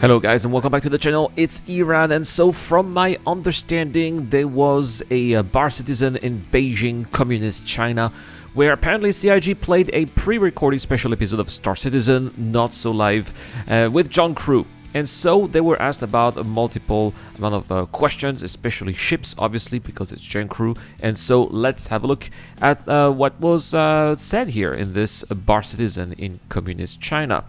Hello guys and welcome back to the channel. It's Iran, and so from my understanding there was a bar citizen in Beijing, communist China, where apparently CIG played a pre-recorded special episode of Star Citizen, not so live, with John Crew. And so they were asked about a multiple amount of questions, especially ships, obviously, because it's Gen Crew. And so let's have a look at what was said here in this bar citizen in communist China.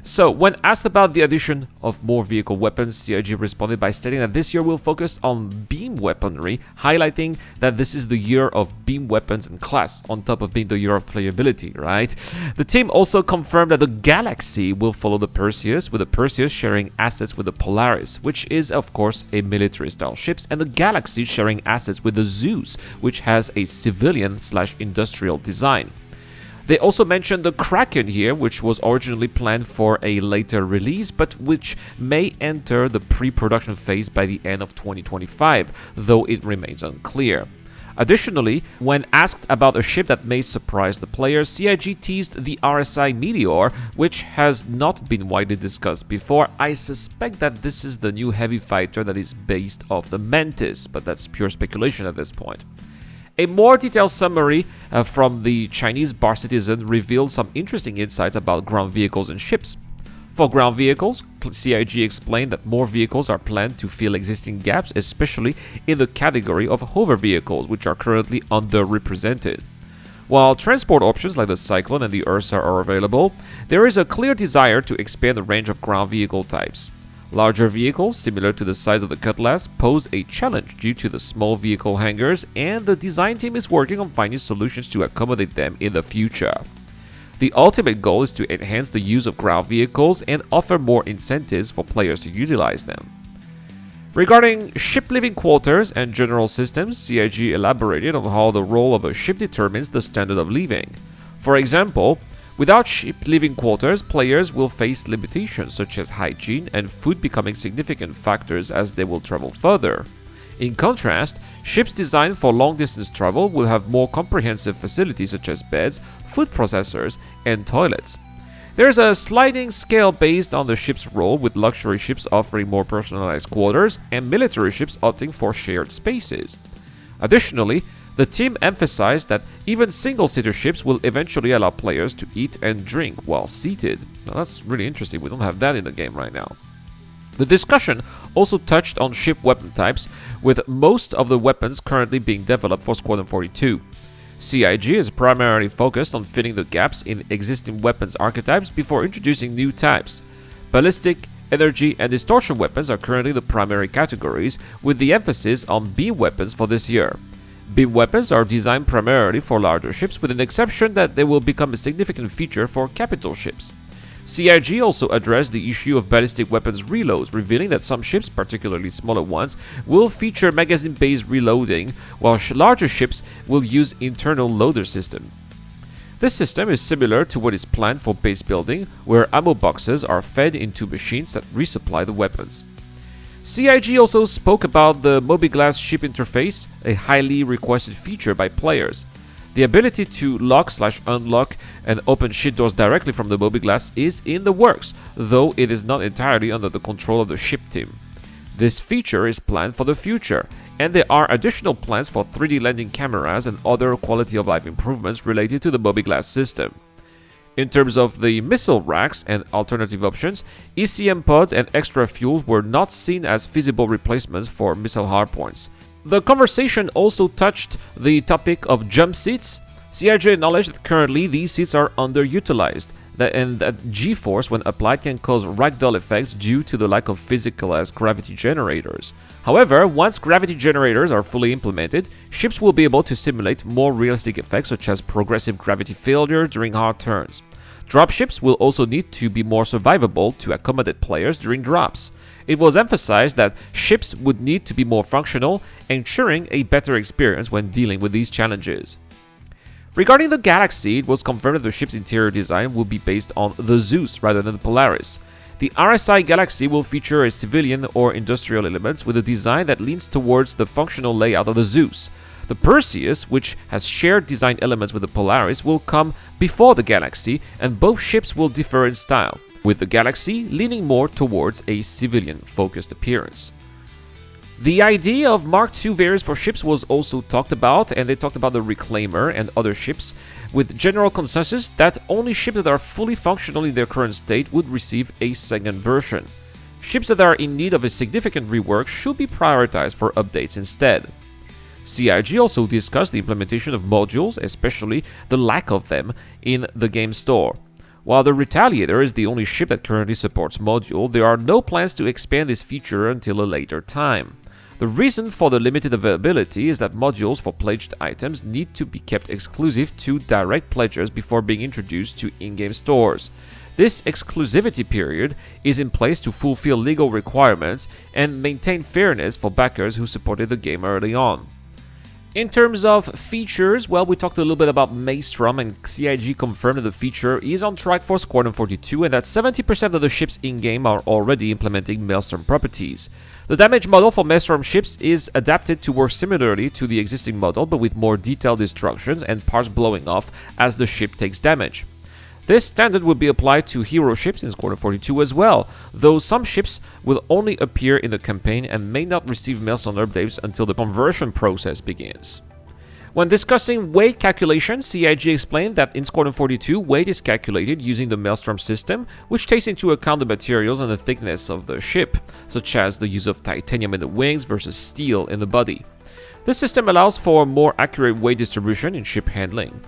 So when asked about the addition of more vehicle weapons, CIG responded by stating that this year will focus on beam weaponry, highlighting that this is the year of beam weapons and class, on top of being the year of playability, right? The team also confirmed that the Galaxy will follow the Perseus, with the Perseus sharing assets with the Polaris, which is of course a military-style ships, and the Galaxy sharing assets with the Zeus, which has a civilian/industrial design. They also mentioned the Kraken here, which was originally planned for a later release, but which may enter the pre-production phase by the end of 2025, though it remains unclear. Additionally, when asked about a ship that may surprise the players, CIG teased the RSI Meteor, which has not been widely discussed before. I suspect that this is the new heavy fighter that is based off the Mantis, but that's pure speculation at this point. A more detailed summary from the Chinese bar citizen revealed some interesting insights about ground vehicles and ships. For ground vehicles, CIG explained that more vehicles are planned to fill existing gaps, especially in the category of hover vehicles, which are currently underrepresented. While transport options like the Cyclone and the Ursa are available, there is a clear desire to expand the range of ground vehicle types. Larger vehicles, similar to the size of the Cutlass, pose a challenge due to the small vehicle hangars, and the design team is working on finding solutions to accommodate them in the future. The ultimate goal is to enhance the use of ground vehicles and offer more incentives for players to utilize them. Regarding ship living quarters and general systems, CIG elaborated on how the role of a ship determines the standard of living. For example, without ship living quarters, players will face limitations such as hygiene and food becoming significant factors as they will travel further. In contrast, ships designed for long-distance travel will have more comprehensive facilities such as beds, food processors, and toilets. There is a sliding scale based on the ship's role, with luxury ships offering more personalized quarters and military ships opting for shared spaces. Additionally, the team emphasized that even single-seater ships will eventually allow players to eat and drink while seated. Now, that's really interesting. We don't have that in the game right now. The discussion also touched on ship weapon types, with most of the weapons currently being developed for Squadron 42. CIG is primarily focused on filling the gaps in existing weapons archetypes before introducing new types. Ballistic, energy, and distortion weapons are currently the primary categories, with the emphasis on beam weapons for this year. Beam weapons are designed primarily for larger ships, with an exception that they will become a significant feature for capital ships. CIG also addressed the issue of ballistic weapons reloads, revealing that some ships, particularly smaller ones, will feature magazine-based reloading, while larger ships will use internal loader system. This system is similar to what is planned for base building, where ammo boxes are fed into machines that resupply the weapons. CIG also spoke about the Mobiglass ship interface, a highly requested feature by players. The ability to lock/unlock and open ship doors directly from the Mobiglass is in the works, though it is not entirely under the control of the ship team. This feature is planned for the future, and there are additional plans for 3D landing cameras and other quality of life improvements related to the Mobiglass system. In terms of the missile racks and alternative options, ECM pods and extra fuel were not seen as feasible replacements for missile hardpoints. The conversation also touched the topic of jump seats. CIG acknowledged that currently these seats are underutilized, and that G-force when applied can cause ragdoll effects due to the lack of physicalized gravity generators. However, once gravity generators are fully implemented, ships will be able to simulate more realistic effects such as progressive gravity failure during hard turns. Dropships will also need to be more survivable to accommodate players during drops. It was emphasized that ships would need to be more functional, ensuring a better experience when dealing with these challenges. Regarding the Galaxy, it was confirmed that the ship's interior design will be based on the Zeus rather than the Polaris. The RSI Galaxy will feature a civilian or industrial elements with a design that leans towards the functional layout of the Zeus. The Perseus, which has shared design elements with the Polaris, will come before the Galaxy, and both ships will differ in style. with the Galaxy leaning more towards a civilian-focused appearance. The idea of Mark II variants for ships was also talked about, and they talked about the Reclaimer and other ships, with general consensus that only ships that are fully functional in their current state would receive a second version. Ships that are in need of a significant rework should be prioritized for updates instead. CIG also discussed the implementation of modules, especially the lack of them in the game store. While the Retaliator is the only ship that currently supports module, there are no plans to expand this feature until a later time. The reason for the limited availability is that modules for pledged items need to be kept exclusive to direct pledgers before being introduced to in-game stores. This exclusivity period is in place to fulfill legal requirements and maintain fairness for backers who supported the game early on. In terms of features, well, we talked a little bit about Maelstrom, and CIG confirmed that the feature is on track for Squadron 42 and that 70% of the ships in-game are already implementing Maelstrom properties. The damage model for Maelstrom ships is adapted to work similarly to the existing model, but with more detailed instructions and parts blowing off as the ship takes damage. This standard will be applied to hero ships in Squadron 42 as well, though some ships will only appear in the campaign and may not receive Maelstrom updates until the conversion process begins. When discussing weight calculation, CIG explained that in Squadron 42, weight is calculated using the Maelstrom system, which takes into account the materials and the thickness of the ship, such as the use of titanium in the wings versus steel in the body. This system allows for more accurate weight distribution in ship handling.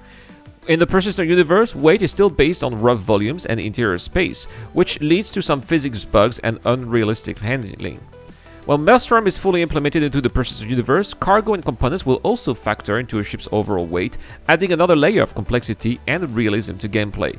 In the persistent universe, weight is still based on rough volumes and interior space, which leads to some physics bugs and unrealistic handling. When Maelstrom is fully implemented into the persistent universe, cargo and components will also factor into a ship's overall weight, adding another layer of complexity and realism to gameplay.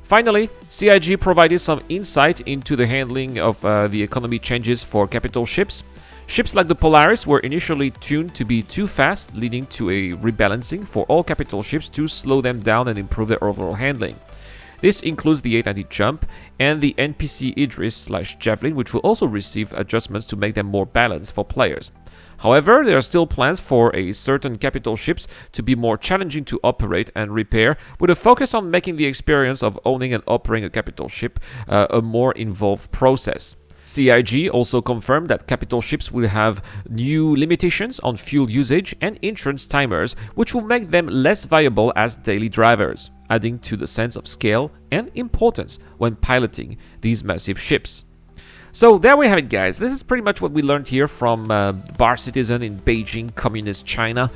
Finally, CIG provided some insight into the handling of the economy changes for capital ships. Ships like the Polaris were initially tuned to be too fast, leading to a rebalancing for all capital ships to slow them down and improve their overall handling. This includes the 890 Jump and the NPC Idris/Javelin, which will also receive adjustments to make them more balanced for players. However, there are still plans for a certain capital ships to be more challenging to operate and repair, with a focus on making the experience of owning and operating a capital ship a more involved process. CIG also confirmed that capital ships will have new limitations on fuel usage and insurance timers, which will make them less viable as daily drivers, adding to the sense of scale and importance when piloting these massive ships. So there we have it, guys. This is pretty much what we learned here from Bar Citizen in Beijing, Communist China.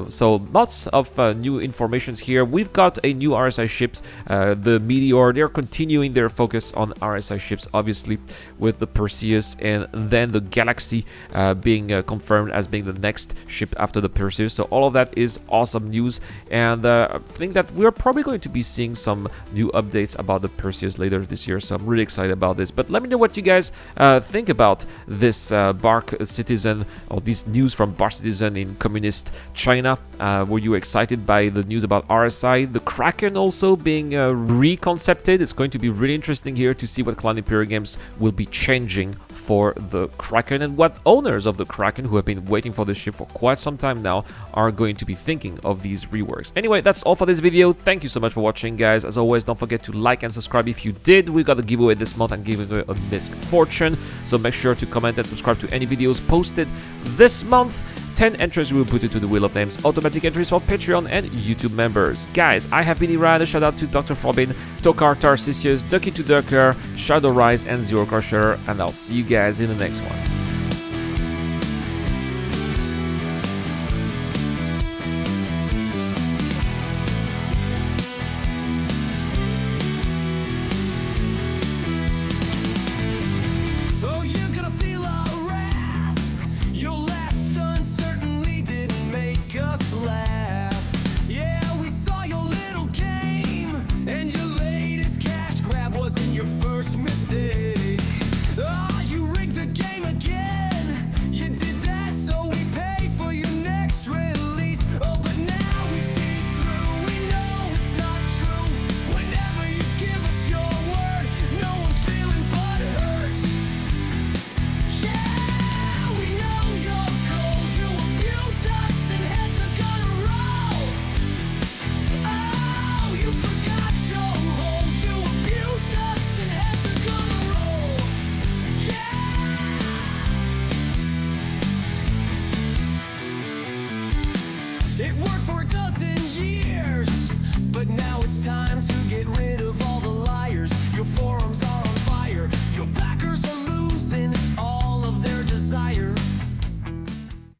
So lots of new informations here. We've got a new RSI ships, the Meteor. They're continuing their focus on RSI ships, obviously, with the Perseus and then the Galaxy being confirmed as being the next ship after the Perseus. So all of that is awesome news, and I think that we're probably going to be seeing some new updates about the Perseus later this year. So I'm really excited about this. But let me know what you guys think about this Bar Citizen, or this news from Bar Citizen in Communist China. Were you excited by the news about RSI? The Kraken also being reconcepted. It's going to be really interesting here to see what Cloud Imperial Games will be changing for the Kraken, and what owners of the Kraken, who have been waiting for this ship for quite some time now, are going to be thinking of these reworks. Anyway, that's all for this video. Thank you so much for watching, guys. As always, don't forget to like and subscribe if you did. We got a giveaway this month and giving away a Misc Fortune, so make sure to comment and subscribe to any videos posted this month. 10 entries will put into the Wheel of Names, automatic entries for Patreon and YouTube members. Guys, I have been Iran. A shout out to Dr. Forbin, Tokar Tarsicius, Ducky to Ducker, Shadow Rise, and Zero Crusher, and I'll see you guys in the next one.